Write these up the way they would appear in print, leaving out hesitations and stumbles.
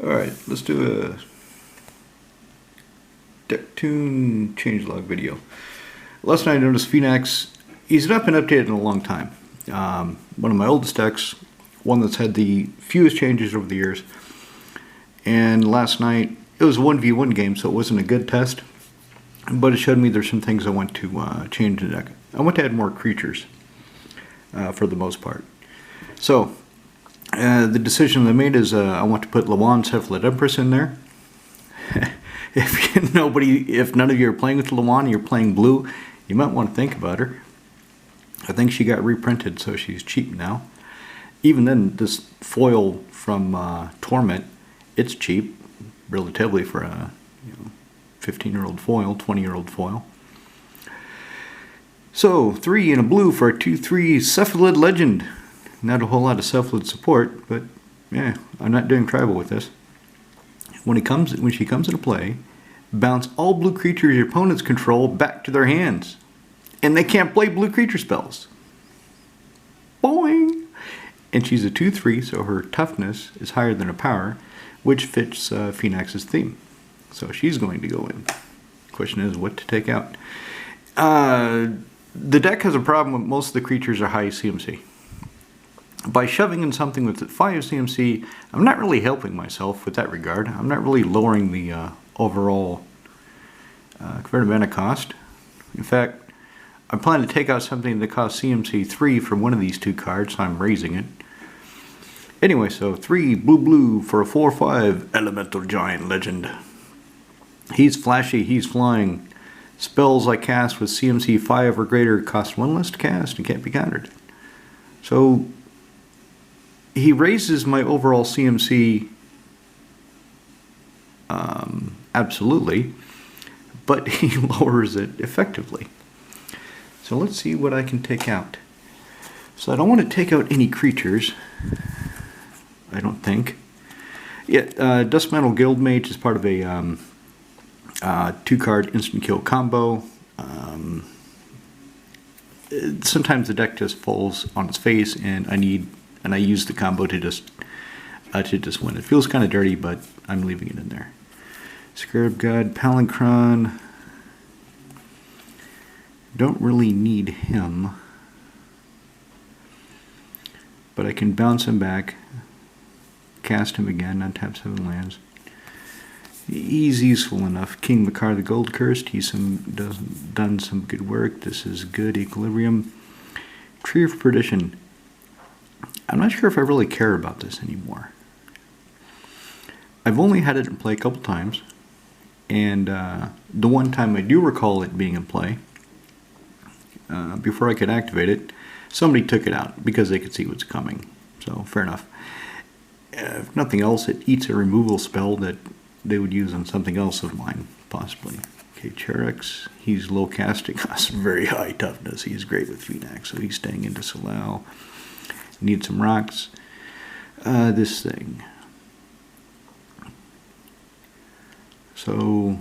Alright, let's do a deck tune changelog video. Last night I noticed Phenax, he's not been updated in a long time. One of my oldest decks, one that's had the fewest changes over the years. And last night, it was a 1v1 game, so it wasn't a good test. But it showed me there's some things I want to change in the deck. I want to add more creatures, for the most part. So, the decision I made is I want to put Lawan's Cephalid Empress in there. If none of you are playing with Lawan and you're playing blue, you might want to think about her. I think she got reprinted, so she's cheap now. Even then, this foil from Torment, it's cheap, relatively, for a 15-year-old foil, 20-year-old foil. So, 3 in a blue for a 2/3 Cephalid Legend. Not a whole lot of Cephalid support, but yeah, I'm not doing tribal with this. When she comes into play, bounce all blue creatures your opponents control back to their hands. And they can't play blue creature spells. Boing! And she's a 2/3, so her toughness is higher than her power, which fits Phenax's theme. So she's going to go in. Question is what to take out. The deck has a problem with most of the creatures are high CMC. By shoving in something with 5 CMC, I'm not really helping myself with that regard. I'm not really lowering the overall converted mana cost. In fact, I'm planning to take out something that costs CMC 3 from one of these two cards, so I'm raising it. Anyway, so 3 blue for a 4/5 Elemental Giant Legend. He's flashy, he's flying. Spells I cast with CMC 5 or greater cost 1 less to cast and can't be countered. So he raises my overall CMC absolutely, but he lowers it effectively. So let's see what I can take out. So I don't want to take out any creatures, I don't think. Yeah, Dust Mantle Guildmage is part of a 2-card instant kill combo. Sometimes the deck just falls on its face, and I use the combo to just win. It feels kind of dirty, but I'm leaving it in there. Scarab God, Palinchron. Don't really need him, but I can bounce him back, cast him again, untap 7 lands. He's useful enough. King Makar the Gold Cursed, he's done some good work. This is good. Equilibrium. Tree of Perdition. I'm not sure if I really care about this anymore. I've only had it in play a couple times, and the one time I do recall it being in play, before I could activate it, somebody took it out because they could see what's coming. So, fair enough. If nothing else, it eats a removal spell that they would use on something else of mine, possibly. Okay, Cherex, he's low casting, has very high toughness. He's great with Phenax, so he's staying into Solal. Need some rocks. This thing. So,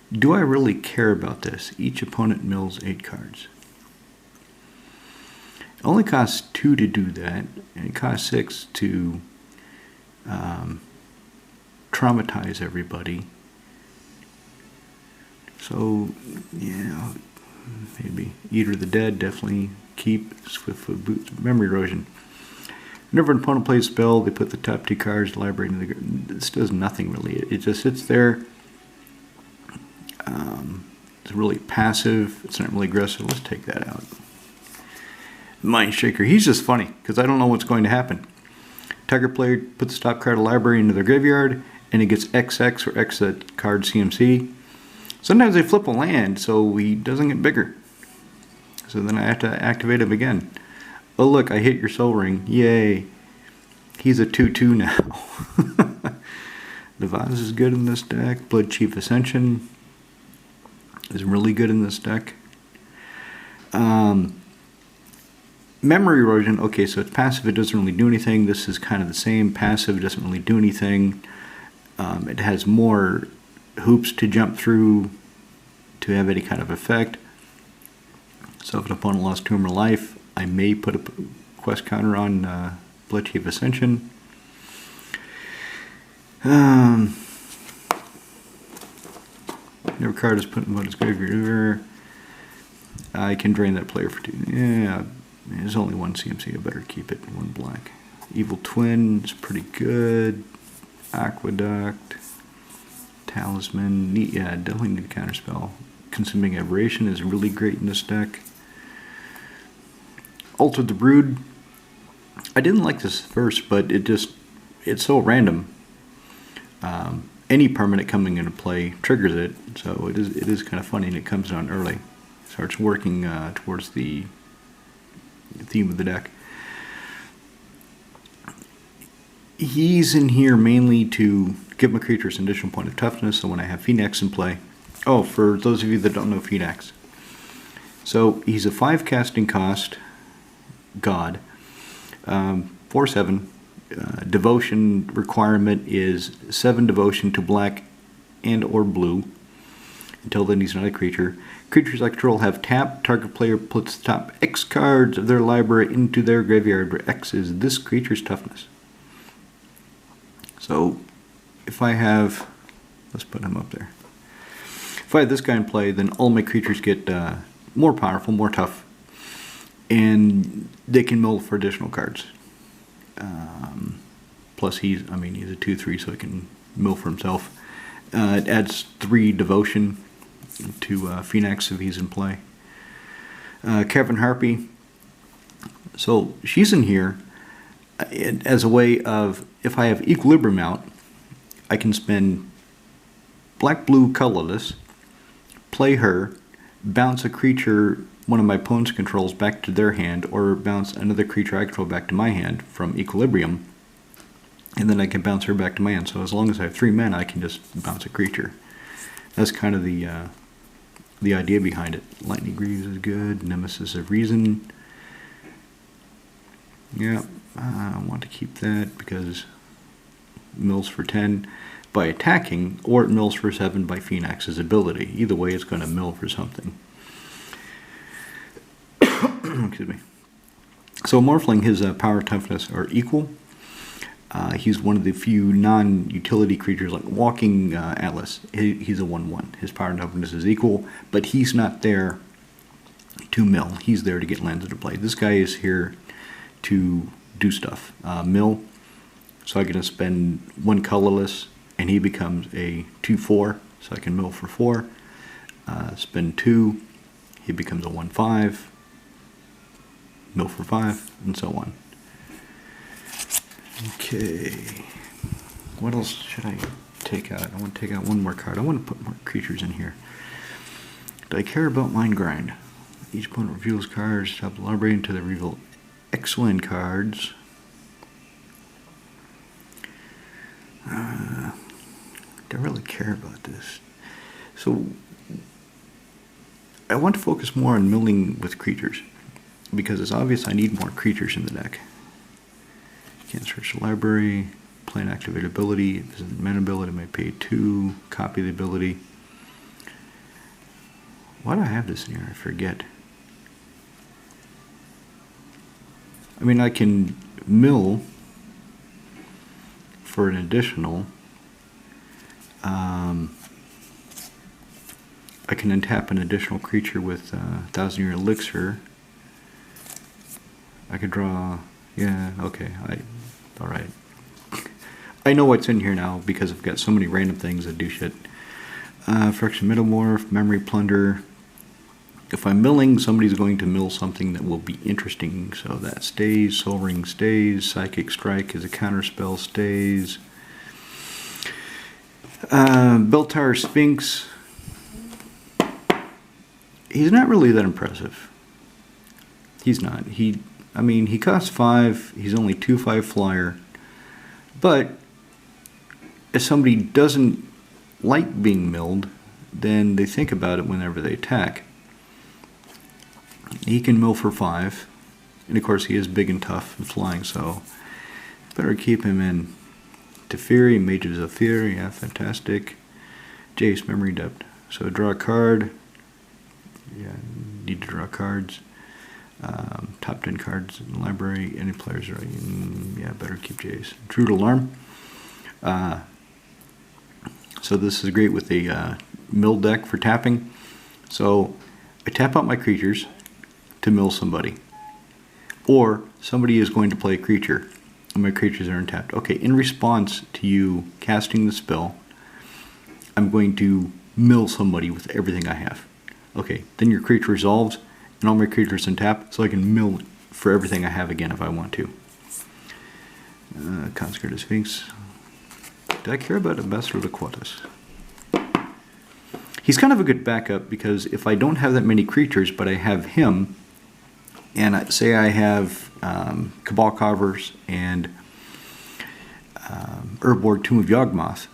do I really care about this? Each opponent mills 8 cards. It only costs 2 to do that, and it costs 6 to traumatize everybody. So, yeah, maybe Eater of the Dead, definitely keep. Swiftfoot Boots, Memory Erosion. Whenever an opponent plays a spell, they put the top 2 cards library into the. This does nothing really. It just sits there. It's really passive. It's not really aggressive. Let's take that out. Mind Shaker. He's just funny because I don't know what's going to happen. Target player puts the top card of the library into their graveyard, and it gets XX or X that card CMC. Sometimes they flip a land, so he doesn't get bigger. So then I have to activate him again. Oh look, I hit your Soul Ring. Yay. He's a 2/2 now. The Vase is good in this deck. Blood Chief Ascension is really good in this deck. Memory Erosion, okay, so it's passive, it doesn't really do anything. This is kind of the same. Passive, doesn't really do anything. It has more hoops to jump through to have any kind of effect. So if an opponent lost 2 or more life, I may put a quest counter on Blood Chief Ascension. Never card is put in his graveyard. I can drain that player for 2. Yeah, there's only one CMC. I better keep it. 1 black. Evil Twin is pretty good. Aqueduct. Talisman. Yeah, definitely need a counterspell. Consuming Aberration is really great in this deck. Alter the Brood. I didn't like this first, but it's so random. Any permanent coming into play triggers it, so it is kind of funny, and it comes down early. Starts working towards the theme of the deck. He's in here mainly to give my creatures an additional point of toughness, so when I have Phenax in play... Oh, for those of you that don't know Phenax. So, he's a 5 casting cost god. 4/7. Devotion requirement is 7 devotion to black and or blue. Until then, he's not a creature. Creatures I control have tap. Target player puts the top X cards of their library into their graveyard, where X is this creature's toughness. So, if I have... Let's put him up there. If I have this guy in play, then all my creatures get more powerful, more tough. And they can mill for additional cards. Plus he's a 2/3, so he can mill for himself. It adds 3 devotion to Phenax if he's in play. Kevin Harpy. So she's in here as a way of, if I have Equilibrium out, I can spend black-blue colorless, play her, bounce a creature one of my opponent's controls back to their hand, or bounce another creature I control back to my hand from Equilibrium, and then I can bounce her back to my hand. So as long as I have 3 mana, I can just bounce a creature. That's kind of the idea behind it. Lightning Greaves is good. Nemesis of Reason. Yeah, I want to keep that because mills for 10 by attacking, or it mills for 7 by Phenax's ability. Either way, it's going to mill for something. Excuse me. So Morphling, his power toughness are equal. He's one of the few non-utility creatures, like Walking Atlas. He's a 1/1. His power toughness is equal, but he's not there to mill. He's there to get lands into play. This guy is here to do stuff. Mill, so I can spend 1 colorless, and he becomes a 2/4, so I can mill for 4. Spend 2, he becomes a 1/5. Mill for 5, and so on. Okay, what else should I take out? I want to take out 1 more card. I want to put more creatures in here. Do I care about Mind Grind? Each opponent reveals cards, top the library until they reveal X-Win cards. Do I really care about this? So, I want to focus more on milling with creatures, because it's obvious I need more creatures in the deck. Can't search the library, play an activated ability. If it's a mana ability, I may pay 2, copy the ability. Why do I have this in here? I forget. I mean, I can mill for an additional. I can untap an additional creature with 1,000-year elixir. I could draw, yeah, okay, alright. I know what's in here now because I've got so many random things that do shit. Friction Metamorph, Memory Plunder. If I'm milling, somebody's going to mill something that will be interesting, so that stays. Soul Ring stays. Psychic Strike is a counterspell, stays. Beltar Sphinx. He's not really that impressive. He's not. He costs 5. He's only 2/5 flyer. But if somebody doesn't like being milled, then they think about it whenever they attack. He can mill for 5. And of course he is big and tough and flying, so better keep him in. Teferi, Mages of Fear, yeah, fantastic. Jace, Memory Depth. So draw a card. Yeah, need to draw cards. Top 10 cards in the library. Any players are yeah, better keep Jace. Intrude Alarm. So this is great with a mill deck for tapping. So I tap out my creatures to mill somebody. Or somebody is going to play a creature, and my creatures are untapped. Okay, in response to you casting the spell, I'm going to mill somebody with everything I have. Okay, then your creature resolves, and all my creatures untap, so I can mill for everything I have again if I want to. Consecrated Sphinx. Did I care about Ambassador Loquatus? He's kind of a good backup, because if I don't have that many creatures, but I have him, and say I have Cabal Carvers and Urborg Tomb of Yawgmoth,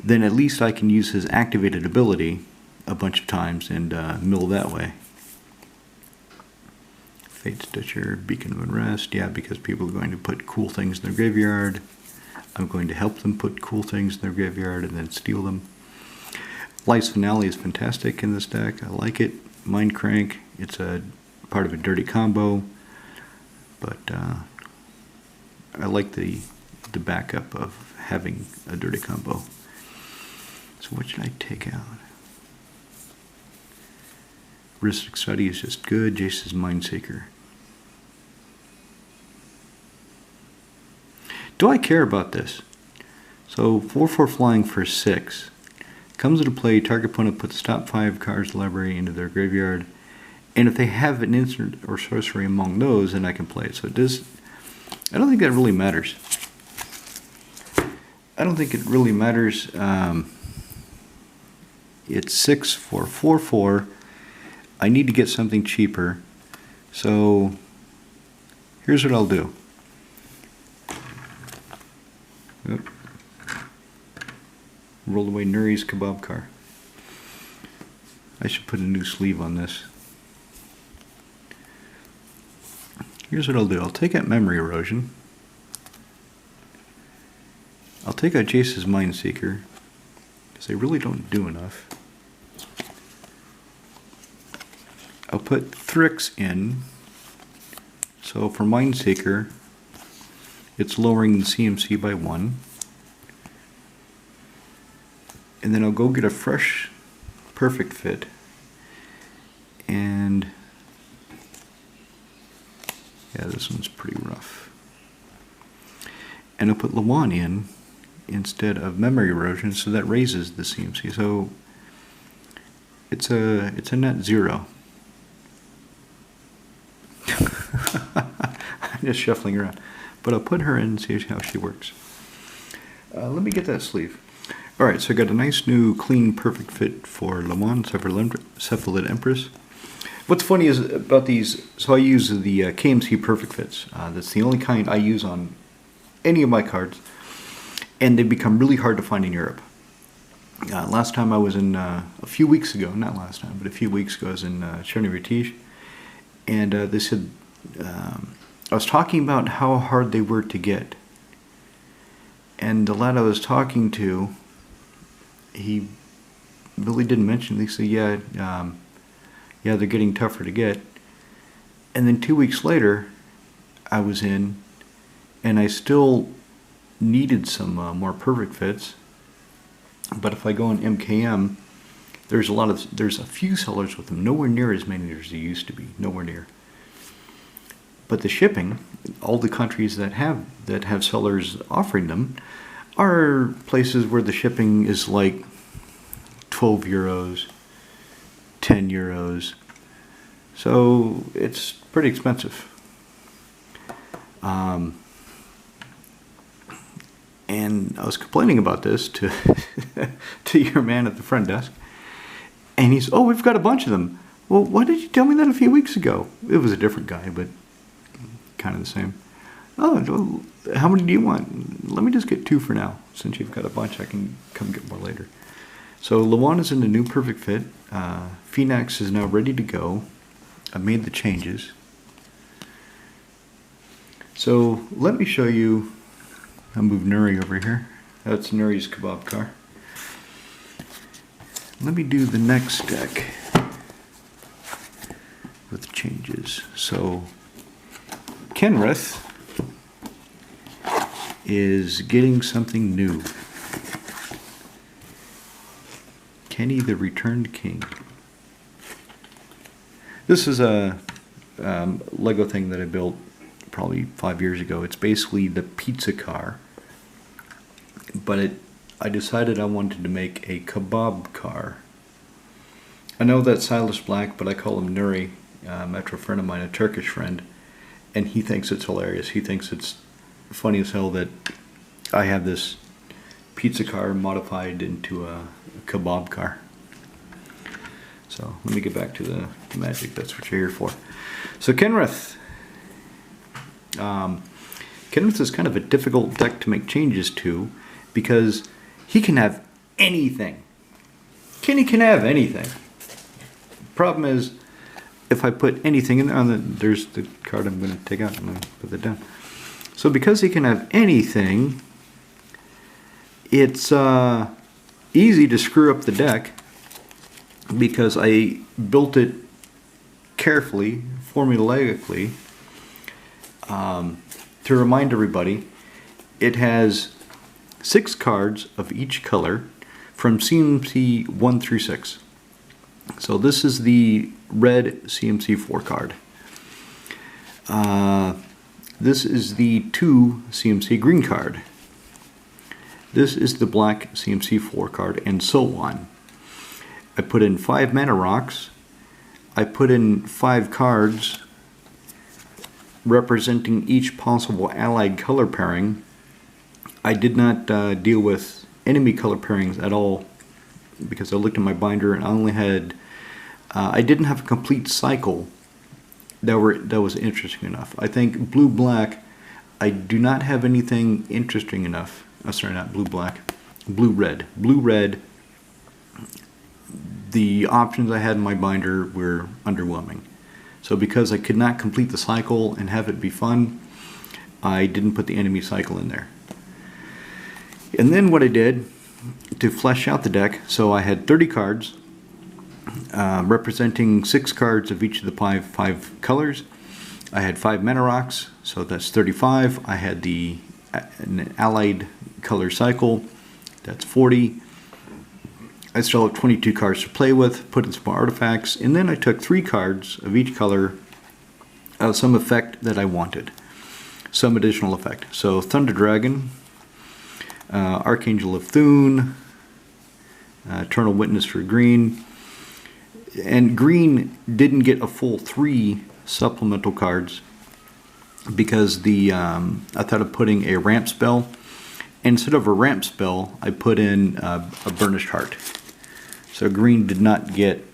then at least I can use his activated ability a bunch of times and mill that way. Fate Stitcher, Beacon of Unrest, yeah, because people are going to put cool things in their graveyard. I'm going to help them put cool things in their graveyard and then steal them. Life's Finale is fantastic in this deck. I like it. Mind Crank, it's a part of a dirty combo, but I like the backup of having a dirty combo. So what should I take out? Rhystic Study is just good. Jace's Mindseeker. Do I care about this? So 4/4 flying for 6. Comes into play, target opponent puts top 5 cards of the library into their graveyard. And if they have an instant or sorcery among those, then I can play it. So it does. I don't think that really matters. I don't think it really matters. It's 6 for 4/4. I need to get something cheaper. So here's what I'll do. Oop. Rolled away Nuri's Kebab Car. I should put a new sleeve on this. Here's what I'll do. I'll take out Memory Erosion. I'll take out Jace's Mindseeker, because they really don't do enough. I'll put Thrix in. So for Mindseeker, it's lowering the CMC by 1. And then I'll go get a fresh Perfect Fit. And yeah, this one's pretty rough. And I'll put Lawan in instead of Memory Erosion, so that raises the CMC. So it's a net 0. I'm just shuffling around. But I'll put her in and see how she works. Let me get that sleeve. Alright, so I got a nice new clean Perfect Fit for Lawan, Cephalid Empress. What's funny is about these, so I use the KMC Perfect Fits. That's the only kind I use on any of my cards. And they become really hard to find in Europe. Last time I was in, a few weeks ago, not last time, but a few weeks ago, I was in Cherny-Retiche. And they said, I was talking about how hard they were to get. And the lad I was talking to, he really didn't mention, they said, yeah, they're getting tougher to get. And then 2 weeks later, I was in, and I still needed some more Perfect Fits. But if I go on MKM, there's a few sellers with them, nowhere near as many as there used to be, nowhere near. But the shipping, all the countries that have sellers offering them, are places where the shipping is like 12 euros, 10 euros. So it's pretty expensive. And I was complaining about this to to your man at the front desk. And he's, oh, we've got a bunch of them. Well, why did you tell me that a few weeks ago? It was a different guy, but kind of the same. Oh, how many do you want? Let me just get 2 for now. Since you've got a bunch, I can come get more later. So Lawan is in the new Perfect Fit. Phenax is now ready to go. I made the changes. So let me show you. I'll move Nuri over here. That's Nuri's Kebab Car. Let me do the next deck with changes. So Kenrith is getting something new. Kenny the Returned King. This is a Lego thing that I built probably 5 years ago. It's basically the pizza car, but I decided I wanted to make a kebab car. I know that's Silas Black, but I call him Nuri, after a friend of mine, a Turkish friend, and he thinks it's hilarious. He thinks it's funny as hell that I have this pizza car modified into a kebab car. So let me get back to the magic. That's what you're here for. So Kenrith. Kenrith is kind of a difficult deck to make changes to because he can have anything. Kenny can have anything. Problem is, if I put anything in there, there's the card I'm going to take out. I'm going to put that down. So because he can have anything, it's easy to screw up the deck because I built it carefully, formulaically, to remind everybody. It has 6 cards of each color from CMC 1 through 6. So this is the red CMC 4 card. This is the 2 CMC green card. This is the black CMC 4 card, and so on. I put in 5 mana rocks. I put in 5 cards representing each possible allied color pairing. I did not deal with enemy color pairings at all because I looked at my binder and I only had I didn't have a complete cycle that was interesting enough. I think blue-black, I do not have anything interesting enough. Oh, sorry, not blue-black. Blue-red. Blue-red, the options I had in my binder were underwhelming. So because I could not complete the cycle and have it be fun, I didn't put the enemy cycle in there. And then what I did to flesh out the deck, so I had 30 cards, representing 6 cards of each of the 5 colors. I had 5 mana rocks, so that's 35. I had an allied color cycle, that's 40. I still have 22 cards to play with, put in some more artifacts, and then I took 3 cards of each color of some effect that I wanted, some additional effect. So Thunder Dragon, Archangel of Thune, Eternal Witness for green. And green didn't get a full 3 supplemental cards because I thought of putting a ramp spell. Instead of a ramp spell, I put in a Burnished Heart. So green did not get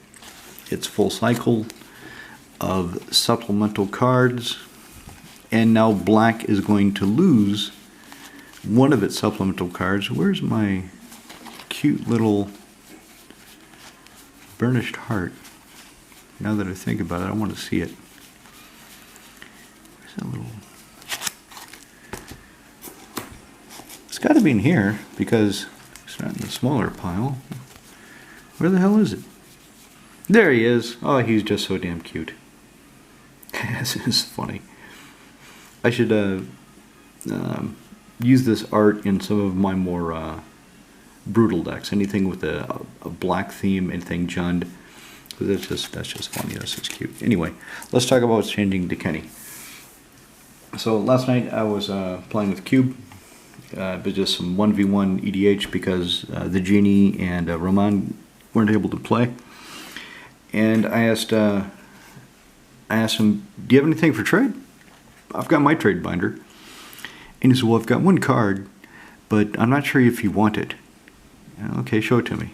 its full cycle of supplemental cards. And now black is going to lose one of its supplemental cards. Where's my cute little Burnished Heart? Now that I think about it, I want to see it. Where's that little... It's got to be in here because it's not in the smaller pile. Where the hell is it? There he is. Oh, he's just so damn cute. This is funny. I should use this art in some of my more brutal decks. Anything with a black theme, anything Jund. That's just funny. That's just cute. Anyway, let's talk about what's changing to Kenny. So last night I was playing with Cube. It was just some 1v1 EDH because the Genie and Roman weren't able to play. And I asked him, do you have anything for trade? I've got my trade binder. And he said, well, I've got 1 card, but I'm not sure if you want it. Okay, show it to me.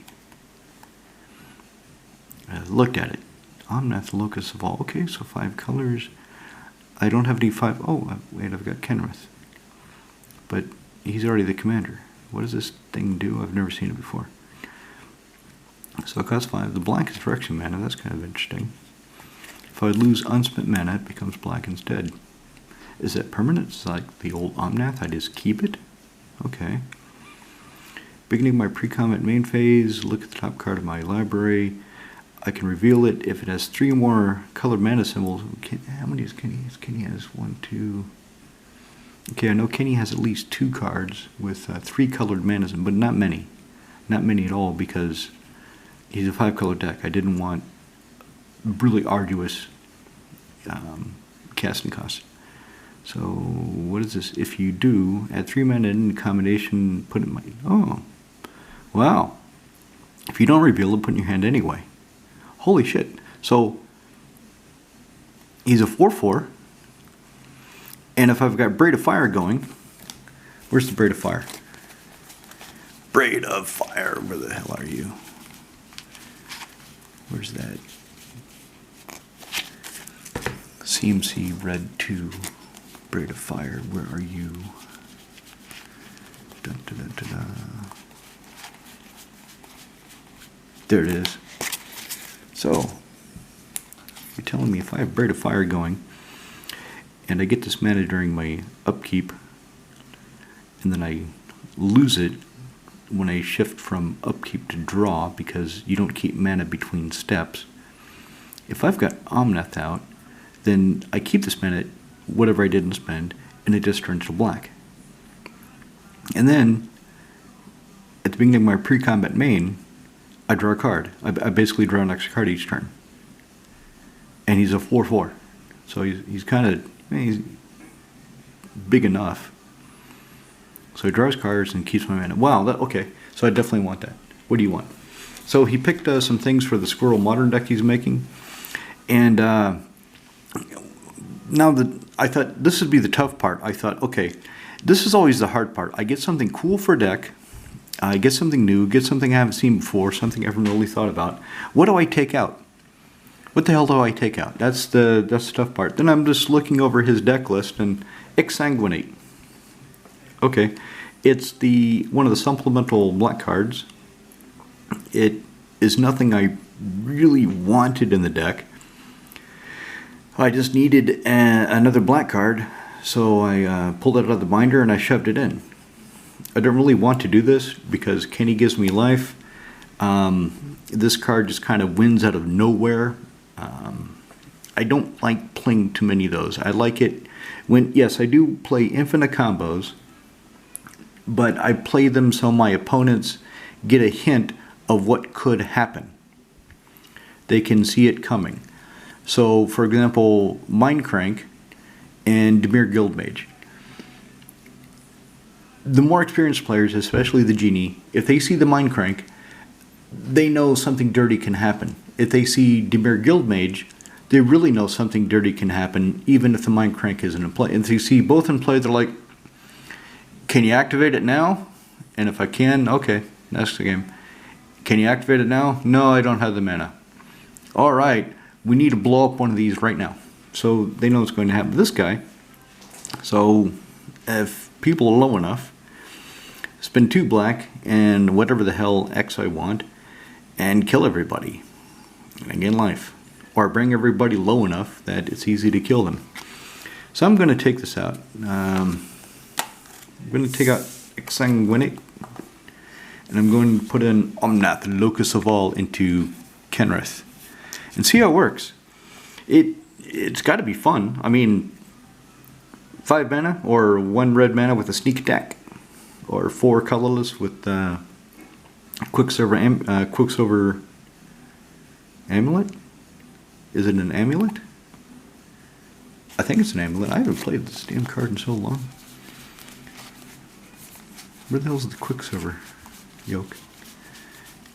I looked at it. Omnath, Locus of All. Okay, so 5 colors. I don't have any 5. Oh, wait, I've got Kenrith. But he's already the commander. What does this thing do? I've never seen it before. So it costs 5. The black is Direction mana. That's kind of interesting. If I lose unspent mana, it becomes black instead. Is that permanent? It's like the old Omnath. I just keep it? Okay. Beginning my pre-combat main phase, look at the top card of my library. I can reveal it if it has 3 or more colored mana symbols. How many does Kenny has? Kenny has 1, 2. Okay, I know Kenny has at least 2 cards with 3 colored mana symbols, but not many. Not many at all because he's a 5-color deck. I didn't want really arduous casting costs. So what is this? If you do, add 3 mana in combination, put it in my... Oh, wow. If you don't reveal it, put it in your hand anyway. Holy shit. So he's a 4/4. And if I've got Braid of Fire going... Where's the Braid of Fire? Braid of Fire. Where the hell are you? Where's that? CMC Red 2. Braid of Fire. Where are you? Dun, dun, dun, dun, dun. There it is. So, you're telling me if I have Braid of Fire going, and I get this mana during my upkeep, and then I lose it when I shift from upkeep to draw, because you don't keep mana between steps. If I've got Omnath out, then I keep this mana, whatever I didn't spend, and it just turns to black. And then, at the beginning of my pre-combat main, I draw a card. I basically draw an extra card each turn. And he's a 4/4. So he's kind of, he's big enough. So he draws cards and keeps my mana. Wow, okay. So I definitely want that. What do you want? So he picked some things for the Squirrel Modern deck he's making. And now that I thought this would be the tough part, I thought, okay, this is always the hard part. I get something cool for a deck. I get something new, get something I haven't seen before, something I haven't really thought about. What do I take out? What the hell do I take out? That's the tough part. Then I'm just looking over his deck list and Exsanguinate. Okay, it's one of the supplemental black cards. It is nothing I really wanted in the deck. I just needed another black card, so I pulled it out of the binder and I shoved it in. I don't really want to do this because Kenny gives me life. This card just kind of wins out of nowhere. I don't like playing too many of those. I like it when, yes, I do play infinite combos, but I play them so my opponents get a hint of what could happen. They can see it coming. So, for example, Mindcrank and Dimir Guildmage. The more experienced players, especially the Genie, if they see the Mindcrank, they know something dirty can happen. If they see Dimir Guildmage, they really know something dirty can happen, even if the Mindcrank isn't in play. And if you see both in play, they're like, can you activate it now? And if I can, okay, next game. Can you activate it now? No, I don't have the mana. Alright, we need to blow up one of these right now. So they know what's going to happen to this guy. So if people are low enough, spend 2 black and whatever the hell X I want and kill everybody and I gain life, or bring everybody low enough that it's easy to kill them. So I'm going to take this out. I'm going to take out Exsanguinate, and I'm going to put in Omnath, Locus of All, into Kenrith and see how it works. It's got to be fun. I mean, 5 mana or 1 red mana with a sneak attack, or 4 colorless with Quicksilver Amulet. Is it an amulet? I think it's an amulet. I haven't played this damn card in so long. Where the hell's the Quicksilver yoke?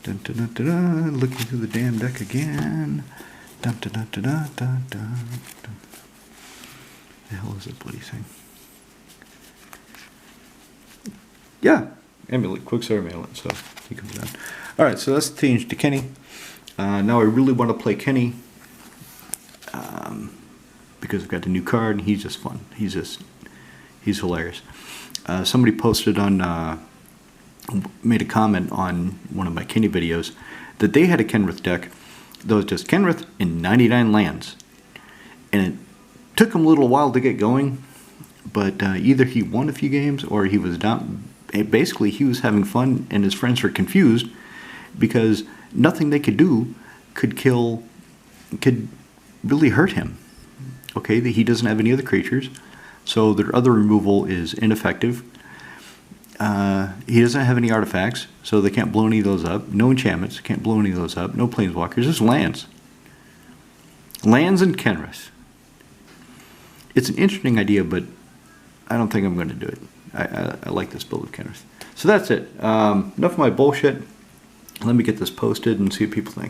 Dun, dun, dun, dun, dun. Looking through the damn deck again. Dun, dun, dun, dun, dun, dun, dun, dun. The hell is that bloody thing? Yeah, amulet, Quicksilver amulet. So he comes down. All right, so that's the change to Kenny. Now I really want to play Kenny because I've got the new card and he's just fun. He's hilarious. Somebody posted on, made a comment on one of my Kenny videos that they had a Kenrith deck that was just Kenrith in 99 lands. And it took him a little while to get going, but either he won a few games or he was down. Basically, he was having fun and his friends were confused because nothing they could do could really hurt him. Okay, he doesn't have any other creatures, so their other removal is ineffective. He doesn't have any artifacts, so they can't blow any of those up. No enchantments, can't blow any of those up. No planeswalkers, just lands. Lands and Kenrith. It's an interesting idea, but I don't think I'm going to do it. I like this build of Kenrith. So that's it. Enough of my bullshit. Let me get this posted and see what people think.